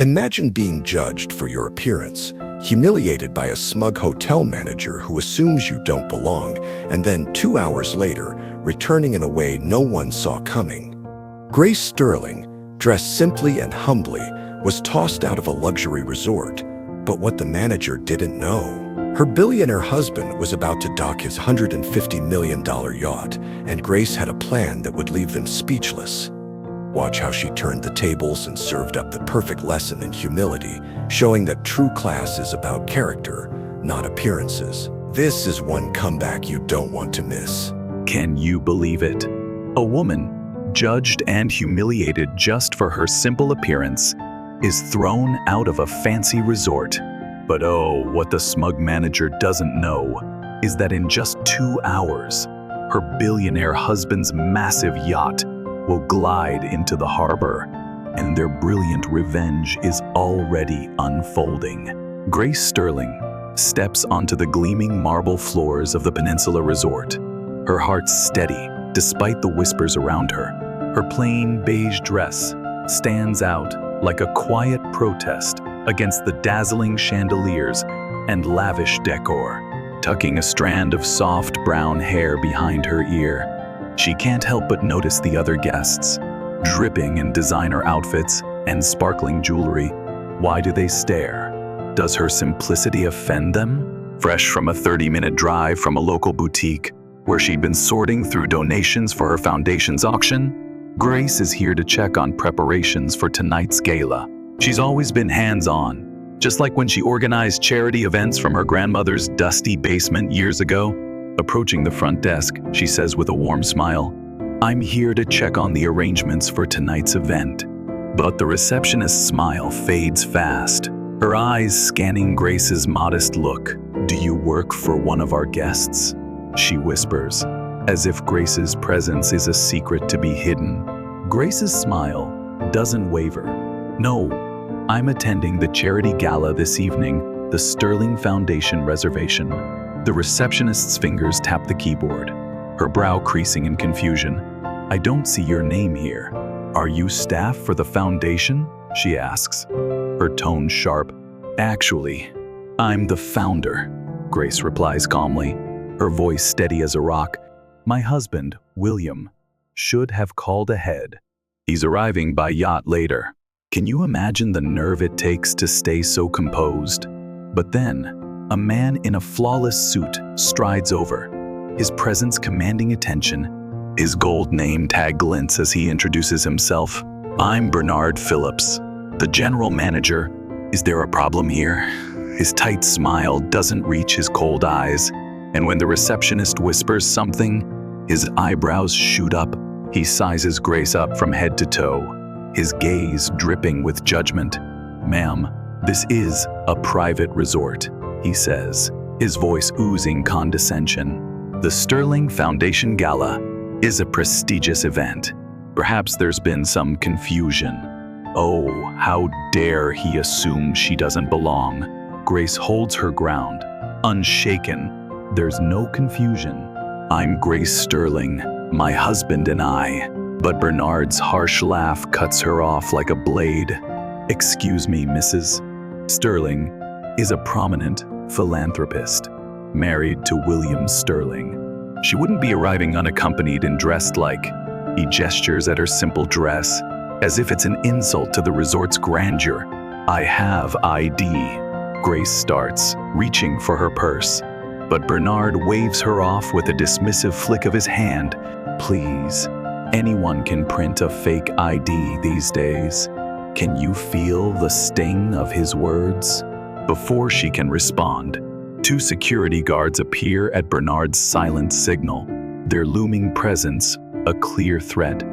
Imagine being judged for your appearance, humiliated by a smug hotel manager who assumes you don't belong, and then 2 hours later, returning in a way no one saw coming. Grace Sterling, dressed simply and humbly, was tossed out of a luxury resort. But what the manager didn't know, her billionaire husband was about to dock his $150 million yacht, and Grace had a plan that would leave them speechless. Watch how she turned the tables and served up the perfect lesson in humility, showing that true class is about character, not appearances. This is one comeback you don't want to miss. Can you believe it? A woman, judged and humiliated just for her simple appearance, is thrown out of a fancy resort. But oh, what the smug manager doesn't know is that in just 2 hours, her billionaire husband's massive yacht will glide into the harbor, and their brilliant revenge is already unfolding. Grace Sterling steps onto the gleaming marble floors of the Peninsula Resort, her heart steady despite the whispers around her. Her plain beige dress stands out like a quiet protest against the dazzling chandeliers and lavish decor. Tucking a strand of soft brown hair behind her ear, she can't help but notice the other guests, dripping in designer outfits and sparkling jewelry. Why do they stare? Does her simplicity offend them? Fresh from a 30-minute drive from a local boutique where she'd been sorting through donations for her foundation's auction, Grace is here to check on preparations for tonight's gala. She's always been hands-on, just like when she organized charity events from her grandmother's dusty basement years ago. Approaching the front desk, she says with a warm smile, "I'm here to check on the arrangements for tonight's event." But the receptionist's smile fades fast, her eyes scanning Grace's modest look. "Do you work for one of our guests?" she whispers, as if Grace's presence is a secret to be hidden. Grace's smile doesn't waver. "No, I'm attending the charity gala this evening, the Sterling Foundation reservation." The receptionist's fingers tap the keyboard, her brow creasing in confusion. "I don't see your name here. Are you staff for the foundation?" she asks, her tone sharp. "Actually, I'm the founder," Grace replies calmly, her voice steady as a rock. "My husband, William, should have called ahead. He's arriving by yacht later." Can you imagine the nerve it takes to stay so composed? But then, a man in a flawless suit strides over, his presence commanding attention. His gold name tag glints as he introduces himself. "I'm Bernard Phillips, the general manager. Is there a problem here?" His tight smile doesn't reach his cold eyes, and when the receptionist whispers something, his eyebrows shoot up. He sizes Grace up from head to toe, his gaze dripping with judgment. "Ma'am, this is a private resort," he says, his voice oozing condescension. "The Sterling Foundation Gala is a prestigious event. Perhaps there's been some confusion." Oh, how dare he assume she doesn't belong. Grace holds her ground, unshaken. "There's no confusion. I'm Grace Sterling, my husband and I." But Bernard's harsh laugh cuts her off like a blade. "Excuse me, Mrs. Sterling is a prominent philanthropist, married to William Sterling. She wouldn't be arriving unaccompanied and dressed like." He gestures at her simple dress, as if it's an insult to the resort's grandeur. "I have ID." Grace starts, reaching for her purse, but Bernard waves her off with a dismissive flick of his hand. "Please. Anyone can print a fake ID these days." Can you feel the sting of his words? Before she can respond, 2 security guards appear at Bernard's silent signal, their looming presence a clear threat.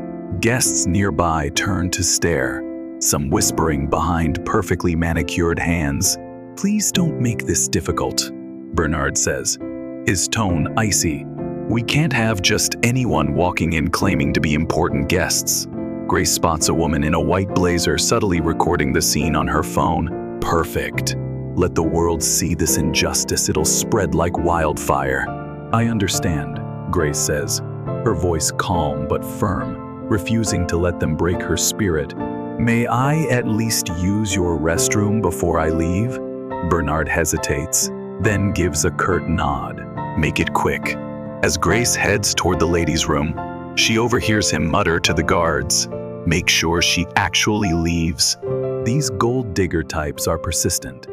Guests nearby turn to stare, some whispering behind perfectly manicured hands. "Please don't make this difficult," Bernard says, his tone icy. "We can't have just anyone walking in claiming to be important guests." Grace spots a woman in a white blazer subtly recording the scene on her phone. "Perfect. Let the world see this injustice. It'll spread like wildfire." "I understand," Grace says, her voice calm but firm, refusing to let them break her spirit. May I at least use your restroom before I leave? Bernard hesitates, then gives a curt nod. Make it quick. As Grace heads toward the ladies' room, she overhears him mutter to the guards, make sure she actually leaves. These gold digger types are persistent.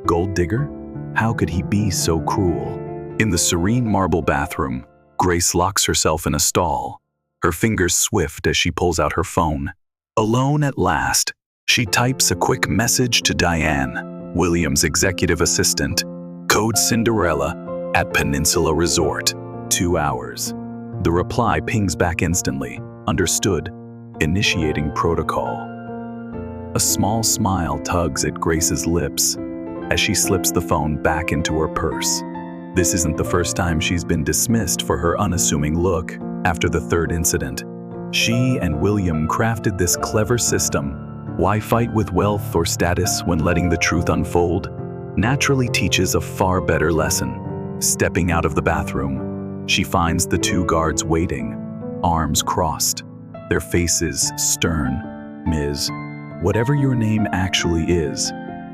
Gold digger? How could he be so cruel? In the serene marble bathroom, Grace locks herself in a stall, her fingers swift as she pulls out her phone. Alone at last, she types a quick message to Diane, William's executive assistant, code Cinderella at Peninsula Resort, 2 hours. The reply pings back instantly, understood, initiating protocol. A small smile tugs at Grace's lips as she slips the phone back into her purse. This isn't the first time she's been dismissed for her unassuming look after the third incident. She and William crafted this clever system. Why fight with wealth or status when letting the truth unfold? Naturally teaches a far better lesson. Stepping out of the bathroom, she finds the two guards waiting, arms crossed, their faces stern. Ms. Whatever your name actually is,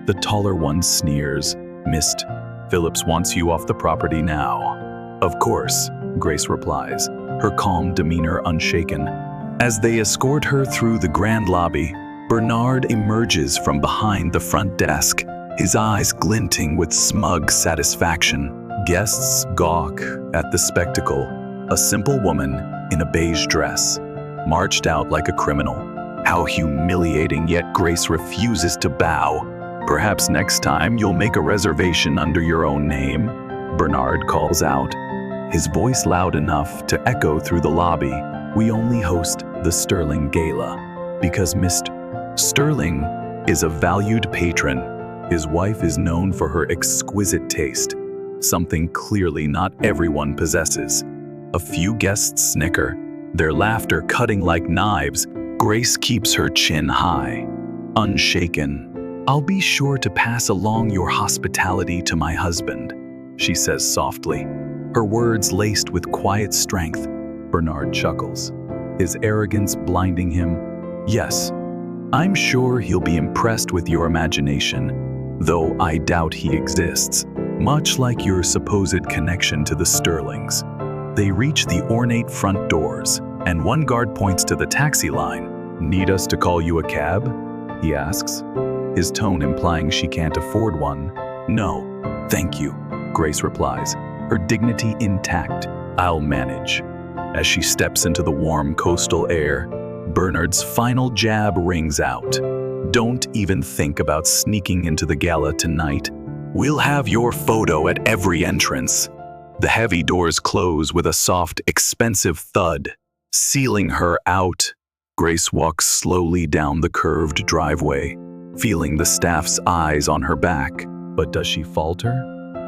the taller one sneers, Mist. Phillips wants you off the property now. Of course, Grace replies, her calm demeanor unshaken. As they escort her through the grand lobby, Bernard emerges from behind the front desk, his eyes glinting with smug satisfaction. Guests gawk at the spectacle. A simple woman in a beige dress, marched out like a criminal. How humiliating, yet Grace refuses to bow. Perhaps next time you'll make a reservation under your own name, Bernard calls out, his voice loud enough to echo through the lobby. We only host the Sterling Gala because Mr. Sterling is a valued patron. His wife is known for her exquisite taste, something clearly not everyone possesses. A few guests snicker, their laughter cutting like knives. Grace keeps her chin high, unshaken. I'll be sure to pass along your hospitality to my husband, she says softly, her words laced with quiet strength. Bernard chuckles, his arrogance blinding him. Yes, I'm sure he'll be impressed with your imagination, though I doubt he exists, much like your supposed connection to the Sterlings. They reach the ornate front doors, and one guard points to the taxi line. Need us to call you a cab? He asks, his tone implying she can't afford one. No, thank you, Grace replies, her dignity intact. I'll manage. As she steps into the warm coastal air, Bernard's final jab rings out. Don't even think about sneaking into the gala tonight. We'll have your photo at every entrance. The heavy doors close with a soft, expensive thud, sealing her out. Grace walks slowly down the curved driveway, feeling the staff's eyes on her back. But does she falter?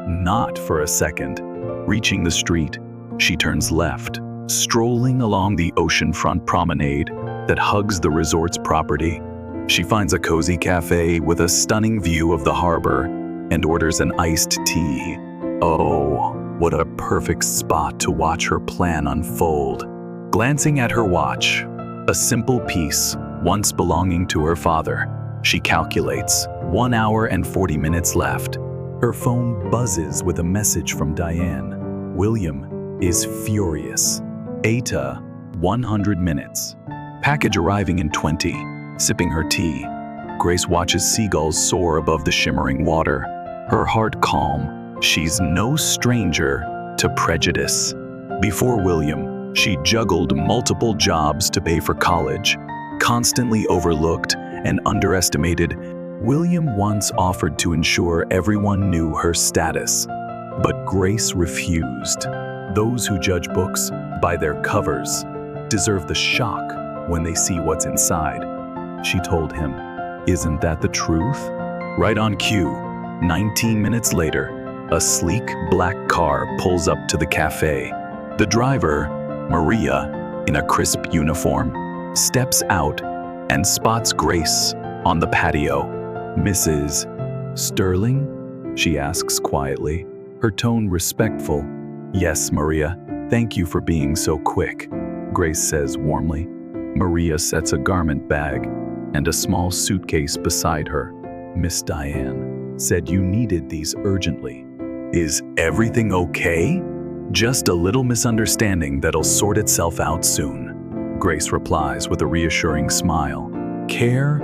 Not for a second. Reaching the street, she turns left, strolling along the oceanfront promenade that hugs the resort's property. She finds a cozy cafe with a stunning view of the harbor and orders an iced tea. Oh, what a perfect spot to watch her plan unfold. Glancing at her watch, a simple piece, once belonging to her father, she calculates 1 hour and 40 minutes left. Her phone buzzes with a message from Diane. William is furious. Eta, 100 minutes. Package arriving in 20. Sipping her tea, Grace watches seagulls soar above the shimmering water, her heart calm. She's no stranger to prejudice. Before William, she juggled multiple jobs to pay for college. Constantly overlooked and underestimated, William once offered to ensure everyone knew her status. But Grace refused. Those who judge books by their covers deserve the shock when they see what's inside. She told him, isn't that the truth? Right on cue, 19 minutes later, a sleek black car pulls up to the cafe. The driver, Maria, in a crisp uniform, steps out and spots Grace on the patio. Mrs. Sterling? She asks quietly, her tone respectful. Yes, Maria, thank you for being so quick, Grace says warmly. Maria sets a garment bag and a small suitcase beside her. Miss Diane said you needed these urgently. Is everything okay? Just a little misunderstanding that'll sort itself out soon, Grace replies with a reassuring smile. Care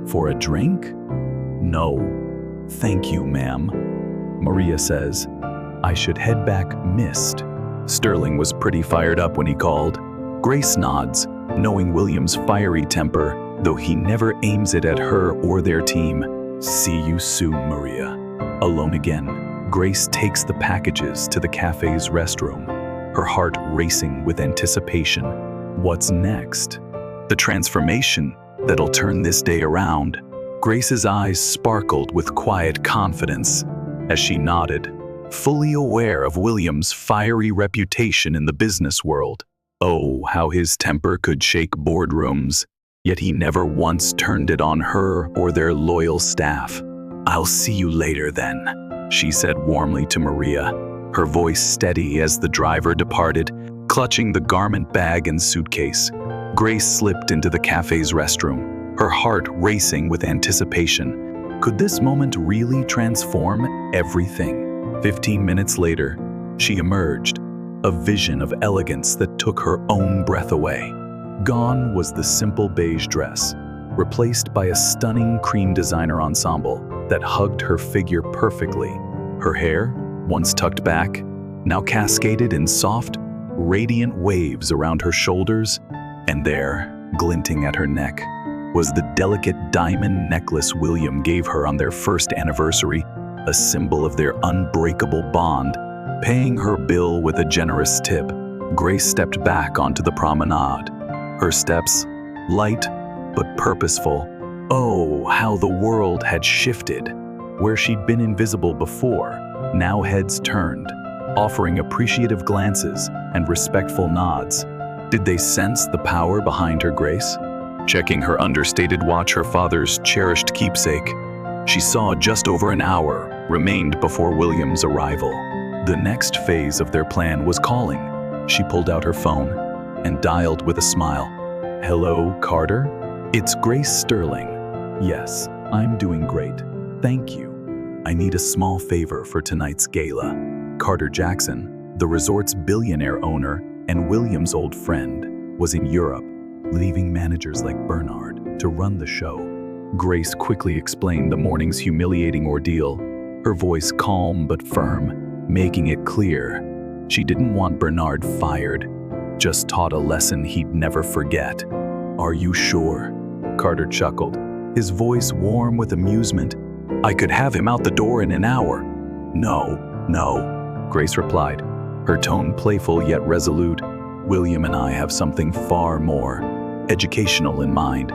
for a drink? No, thank you, ma'am. Maria says, I should head back missed. Sterling was pretty fired up when he called. Grace nods, knowing William's fiery temper, though he never aims it at her or their team. See you soon, Maria. Alone again, Grace takes the packages to the cafe's restroom, her heart racing with anticipation. What's next? The transformation that'll turn this day around. Grace's eyes sparkled with quiet confidence as she nodded, fully aware of William's fiery reputation in the business world. Oh, how his temper could shake boardrooms, yet he never once turned it on her or their loyal staff. I'll see you later then, she said warmly to Maria, her voice steady as the driver departed, clutching the garment bag and suitcase. Grace slipped into the cafe's restroom, her heart racing with anticipation. Could this moment really transform everything? 15 minutes later, she emerged, a vision of elegance that took her own breath away. Gone was the simple beige dress, replaced by a stunning cream designer ensemble that hugged her figure perfectly. Her hair, once tucked back, now cascaded in soft, radiant waves around her shoulders, and there, glinting at her neck, was the delicate diamond necklace William gave her on their first anniversary, a symbol of their unbreakable bond. Paying her bill with a generous tip, Grace stepped back onto the promenade, her steps light but purposeful. Oh, how the world had shifted. Where she'd been invisible before, now heads turned, offering appreciative glances and respectful nods. Did they sense the power behind her grace? Checking her understated watch, her father's cherished keepsake, she saw just over an hour remained before William's arrival. The next phase of their plan was calling. She pulled out her phone and dialed with a smile. Hello, Carter? It's Grace Sterling. Yes, I'm doing great. Thank you. I need a small favor for tonight's gala. Carter Jackson, the resort's billionaire owner and William's old friend, was in Europe, leaving managers like Bernard to run the show. Grace quickly explained the morning's humiliating ordeal, her voice calm but firm, making it clear she didn't want Bernard fired, just taught a lesson he'd never forget. Are you sure? Carter chuckled, his voice warm with amusement. I could have him out the door in an hour. No, Grace replied, her tone playful yet resolute. William and I have something far more educational in mind.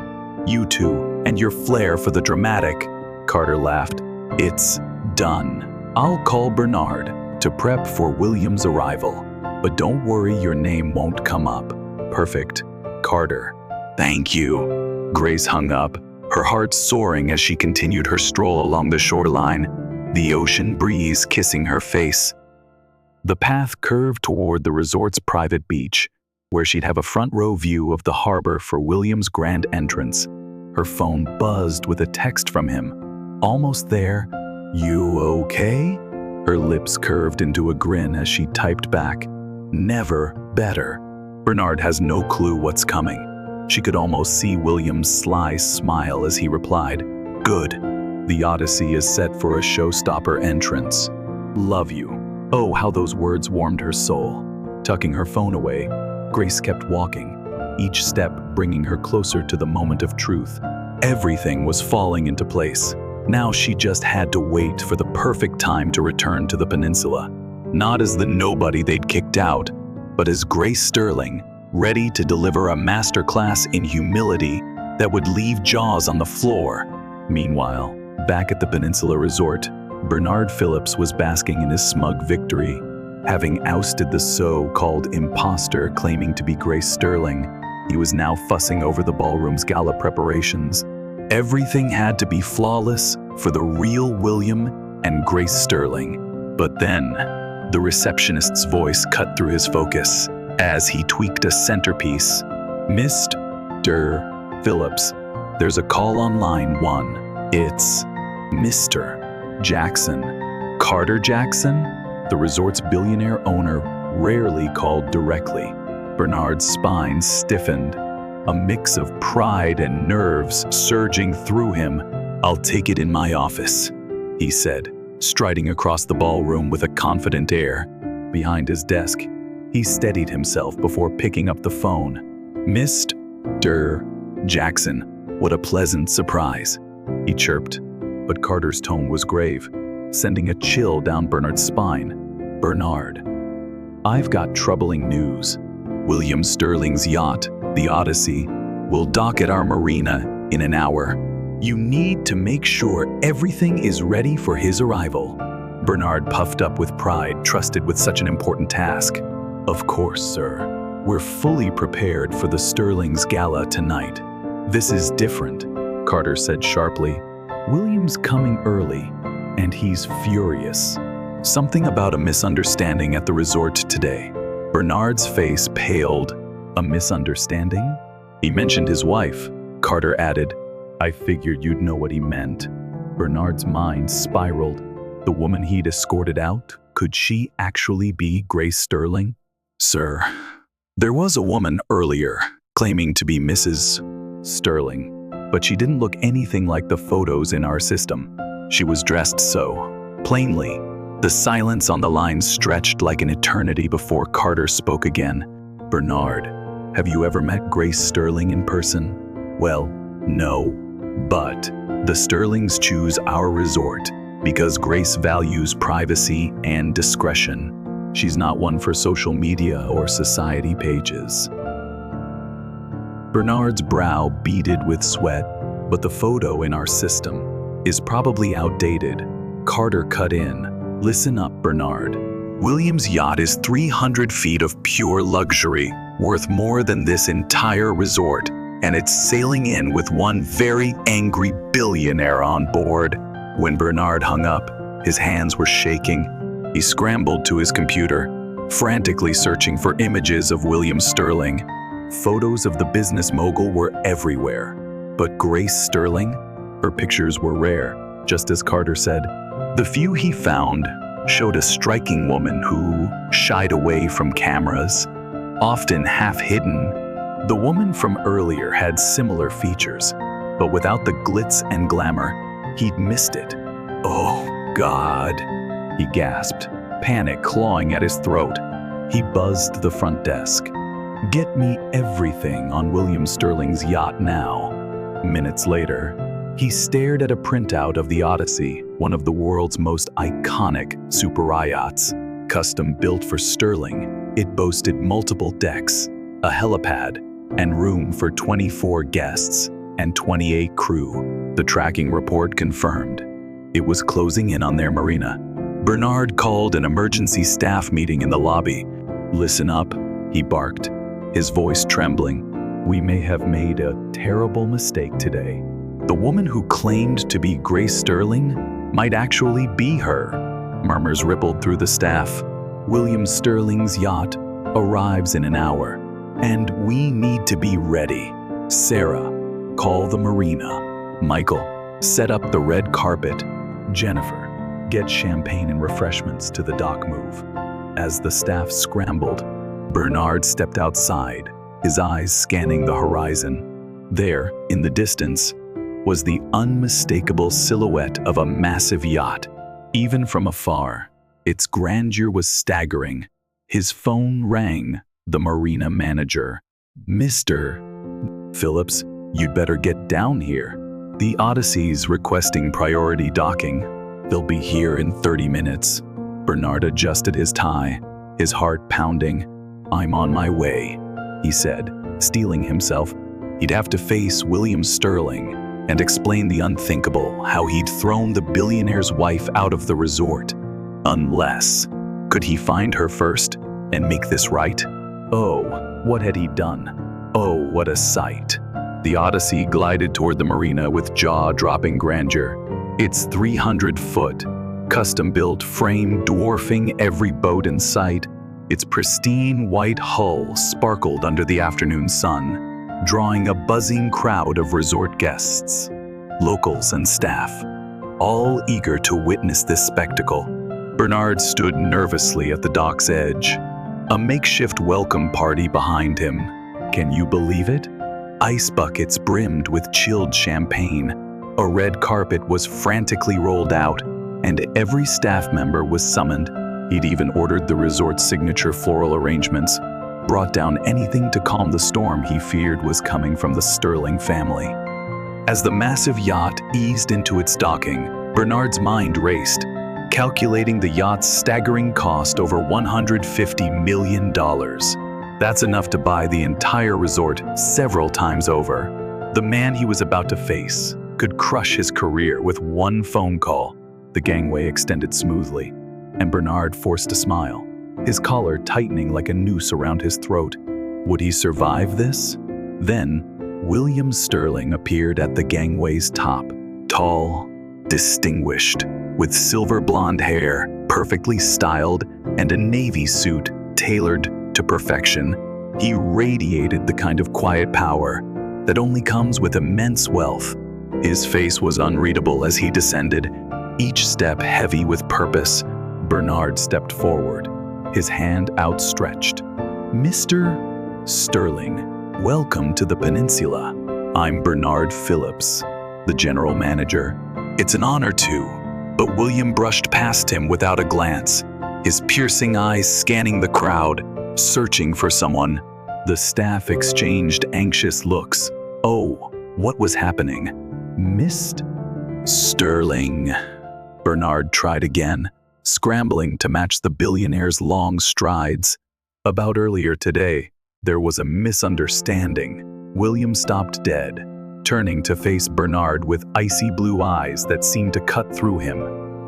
You two and your flair for the dramatic. Carter laughed. It's done. I'll call Bernard to prep for William's arrival, but don't worry, your name won't come up. Perfect, Carter. Thank you. Grace hung up, her heart soaring as she continued her stroll along the shoreline, the ocean breeze kissing her face. The path curved toward the resort's private beach, where she'd have a front-row view of the harbor for William's grand entrance. Her phone buzzed with a text from him. Almost there. You okay? Her lips curved into a grin as she typed back, never better. Bernard has no clue what's coming. She could almost see William's sly smile as he replied, good. The Odyssey is set for a showstopper entrance. Love you. Oh, how those words warmed her soul. Tucking her phone away, Grace kept walking, each step bringing her closer to the moment of truth. Everything was falling into place. Now she just had to wait for the perfect time to return to the peninsula. Not as the nobody they'd kicked out, but as Grace Sterling, ready to deliver a masterclass in humility that would leave jaws on the floor. Meanwhile, back at the Peninsula Resort, Bernard Phillips was basking in his smug victory. Having ousted the so-called imposter claiming to be Grace Sterling, he was now fussing over the ballroom's gala preparations. Everything had to be flawless for the real William and Grace Sterling. But then, the receptionist's voice cut through his focus as he tweaked a centerpiece. Mr. Phillips, There's a call on line 1. It's Mr. Jackson. Carter Jackson, the resort's billionaire owner, rarely called directly. Bernard's spine stiffened, a mix of pride and nerves surging through him. "I'll take it in my office," he said, striding across the ballroom with a confident air. Behind his desk, he steadied himself before picking up the phone. "Mr. Jackson, what a pleasant surprise," he chirped, but Carter's tone was grave, sending a chill down Bernard's spine. "Bernard, I've got troubling news. William Sterling's yacht, the Odyssey, will dock at our marina in an hour. You need to make sure everything is ready for his arrival." Bernard puffed up with pride, trusted with such an important task. "Of course, sir. We're fully prepared for the Sterling's gala tonight." "This is different," Carter said sharply. "William's coming early, and he's furious. Something about a misunderstanding at the resort today." Bernard's face paled. "A misunderstanding?" "He mentioned his wife," Carter added. "I figured you'd know what he meant." Bernard's mind spiraled. The woman he'd escorted out, could she actually be Grace Sterling? "Sir, there was a woman earlier claiming to be Mrs. Sterling, but she didn't look anything like the photos in our system. She was dressed so plainly." The silence on the line stretched like an eternity before Carter spoke again. "Bernard, have you ever met Grace Sterling in person?" "Well, no, but the Sterlings choose our resort because Grace values privacy and discretion. She's not one for social media or society pages." Bernard's brow beaded with sweat, but the photo in our system is probably outdated. Carter cut in. "Listen up, Bernard. William's yacht is 300 feet of pure luxury, worth more than this entire resort, and it's sailing in with one very angry billionaire on board." When Bernard hung up, his hands were shaking. He scrambled to his computer, frantically searching for images of William Sterling. Photos of the business mogul were everywhere, but Grace Sterling? Her pictures were rare, just as Carter said. The few he found showed a striking woman who shied away from cameras, often half-hidden. The woman from earlier had similar features, but without the glitz and glamour, he'd missed it. "Oh, God," he gasped, panic clawing at his throat. He buzzed the front desk. "Get me everything on William Sterling's yacht now." Minutes later, he stared at a printout of the Odyssey, one of the world's most iconic super yachts. Custom built for Sterling, it boasted multiple decks, a helipad, and room for 24 guests and 28 crew. The tracking report confirmed it was closing in on their marina. Bernard called an emergency staff meeting in the lobby. "Listen up," he barked, his voice trembling. "We may have made a terrible mistake today. The woman who claimed to be Grace Sterling might actually be her." Murmurs rippled through the staff. "William Sterling's yacht arrives in an hour, and we need to be ready. Sarah, call the marina. Michael, set up the red carpet. Jennifer, get champagne and refreshments to the dock move." As the staff scrambled, Bernard stepped outside, his eyes scanning the horizon. There, in the distance, was the unmistakable silhouette of a massive yacht. Even from afar, its grandeur was staggering. His phone rang. The marina manager. "Mr. Phillips, you'd better get down here. The Odyssey's requesting priority docking. They'll be here in 30 minutes." Bernard adjusted his tie, his heart pounding. "I'm on my way," he said, steeling himself. He'd have to face William Sterling and explain the unthinkable, how he'd thrown the billionaire's wife out of the resort. Unless, could he find her first and make this right? Oh, what had he done? Oh, what a sight. The Odyssey glided toward the marina with jaw-dropping grandeur. Its 300-foot, custom-built frame dwarfing every boat in sight. Its pristine white hull sparkled under the afternoon sun. drawing a buzzing crowd of resort guests, locals and staff, all eager to witness this spectacle. Bernard stood nervously at the dock's edge, a makeshift welcome party behind him. Can you believe it? Ice buckets brimmed with chilled champagne, a red carpet was frantically rolled out, and every staff member was summoned. He'd even ordered the resort's signature floral arrangements, brought down anything to calm the storm he feared was coming from the Sterling family. As the massive yacht eased into its docking, Bernard's mind raced, calculating the yacht's staggering cost over $150 million. That's enough to buy the entire resort several times over. The man he was about to face could crush his career with one phone call. The gangway extended smoothly, and Bernard forced a smile, his collar tightening like a noose around his throat. Would he survive this? Then, William Sterling appeared at the gangway's top, tall, distinguished, with silver blonde hair, perfectly styled, and a navy suit tailored to perfection. He radiated the kind of quiet power that only comes with immense wealth. His face was unreadable as he descended, each step heavy with purpose. Bernard stepped forward, his hand outstretched. "Mr. Sterling, welcome to the peninsula. I'm Bernard Phillips, the general manager. It's an honor to," but William brushed past him without a glance, his piercing eyes scanning the crowd, searching for someone. The staff exchanged anxious looks. Oh, what was happening? Missed? Sterling. Bernard tried again, scrambling to match the billionaire's long strides. About earlier today, there was a misunderstanding. William stopped dead, turning to face Bernard with icy blue eyes that seemed to cut through him.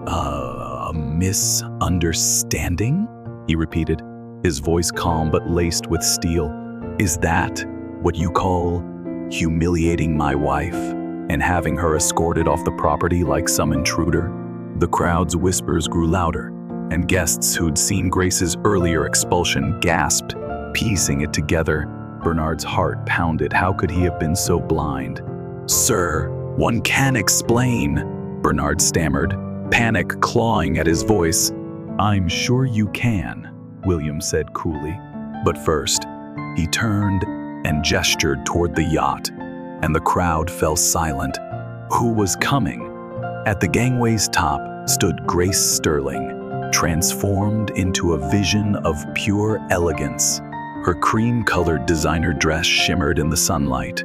A misunderstanding? He repeated, his voice calm but laced with steel. Is that what you call humiliating my wife and having her escorted off the property like some intruder? The crowd's whispers grew louder, and guests who'd seen Grace's earlier expulsion gasped, piecing it together. Bernard's heart pounded. How could he have been so blind? "Sir, one can explain," Bernard stammered, panic clawing at his voice. "I'm sure you can," William said coolly. But first, he turned and gestured toward the yacht, and the crowd fell silent. Who was coming? At the gangway's top stood Grace Sterling, transformed into a vision of pure elegance. Her cream-colored designer dress shimmered in the sunlight,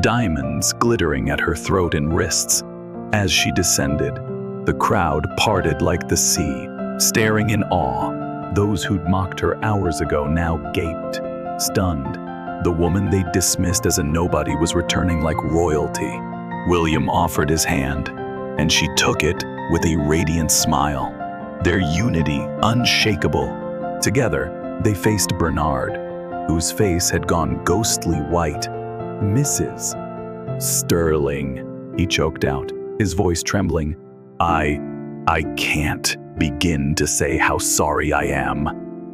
diamonds glittering at her throat and wrists. As she descended, the crowd parted like the sea, staring in awe. Those who'd mocked her hours ago now gaped, stunned. The woman they dismissed as a nobody was returning like royalty. William offered his hand, and she took it with a radiant smile, their unity unshakable. Together, they faced Bernard, whose face had gone ghostly white. "Mrs. Sterling," he choked out, his voice trembling. I can't begin to say how sorry I am."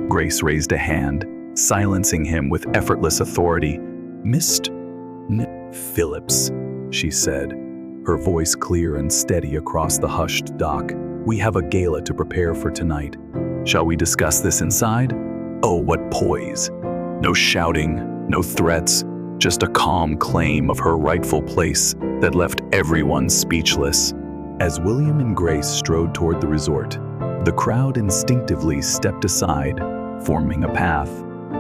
Grace raised a hand, silencing him with effortless authority. "Mr. Phillips," she said, her voice clear and steady across the hushed dock. "We have a gala to prepare for tonight. Shall we discuss this inside?" Oh, what poise. No shouting, no threats, just a calm claim of her rightful place that left everyone speechless. As William and Grace strode toward the resort, the crowd instinctively stepped aside, forming a path.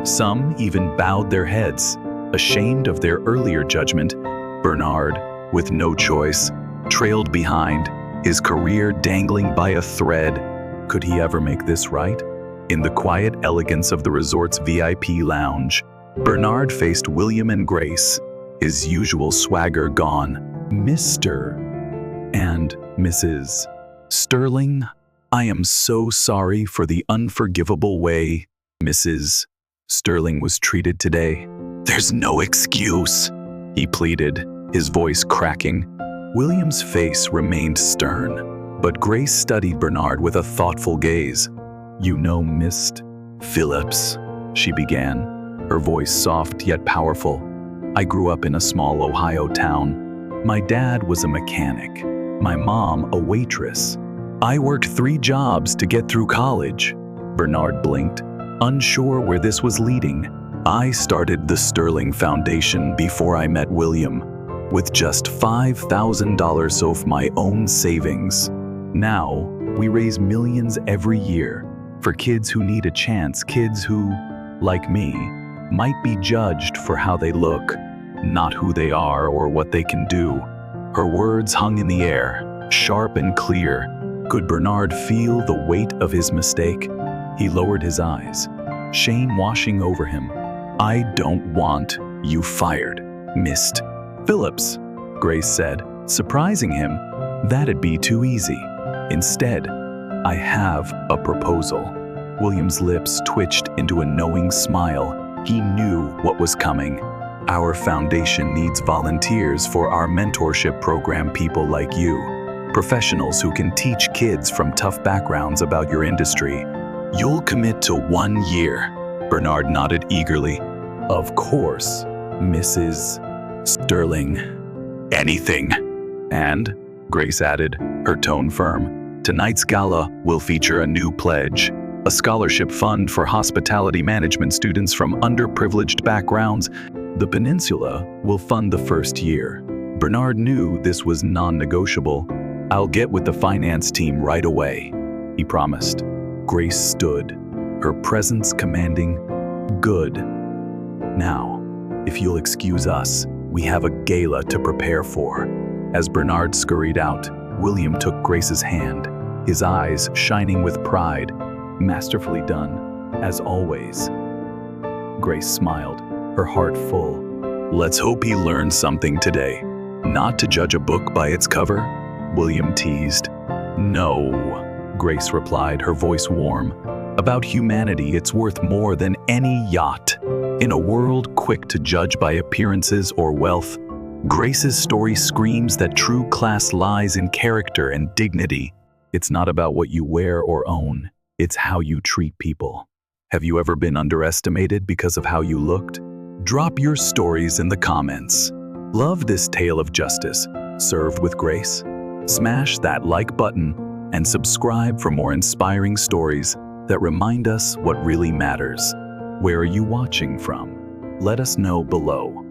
Some even bowed their heads, ashamed of their earlier judgment. Bernard, with no choice, trailed behind, his career dangling by a thread. Could he ever make this right? In the quiet elegance of the resort's VIP lounge, Bernard faced William and Grace, his usual swagger gone. "Mr. and Mrs. Sterling, I am so sorry for the unforgivable way Mrs. Sterling was treated today. There's no excuse," he pleaded, his voice cracking. William's face remained stern, but Grace studied Bernard with a thoughtful gaze. "You know, Mr. Phillips," she began, her voice soft yet powerful. I grew up in a small Ohio town. My dad was a mechanic, my mom a waitress. I worked 3 jobs to get through college. Bernard blinked, unsure where this was leading. I started the Sterling Foundation before I met William, with just $5,000 of my own savings. Now, we raise millions every year for kids who need a chance, kids who, like me, might be judged for how they look, not who they are or what they can do. Her words hung in the air, sharp and clear. Could Bernard feel the weight of his mistake? He lowered his eyes, shame washing over him. I don't want you fired, Mist. Phillips, Grace said, surprising him. That'd be too easy. Instead, I have a proposal. William's lips twitched into a knowing smile. He knew what was coming. Our foundation needs volunteers for our mentorship program, people like you, professionals who can teach kids from tough backgrounds about your industry. You'll commit to 1 year. Bernard nodded eagerly. Of course, Mrs. Sterling. Anything. And, Grace added, her tone firm, tonight's gala will feature a new pledge, a scholarship fund for hospitality management students from underprivileged backgrounds. The peninsula will fund the first year. Bernard knew this was non-negotiable. I'll get with the finance team right away, he promised. Grace stood, her presence commanding. Good. Now, if you'll excuse us, we have a gala to prepare for. As Bernard scurried out, William took Grace's hand, his eyes shining with pride. Masterfully done, as always. Grace smiled, her heart full. Let's hope he learned something today. Not to judge a book by its cover, William teased. No, Grace replied, her voice warm. About humanity, it's worth more than any yacht. In a world quick to judge by appearances or wealth, Grace's story screams that true class lies in character and dignity. It's not about what you wear or own, it's how you treat people. Have you ever been underestimated because of how you looked? Drop your stories in the comments. Love this tale of justice, served with grace? Smash that like button and subscribe for more inspiring stories that remind us what really matters. Where are you watching from? Let us know below.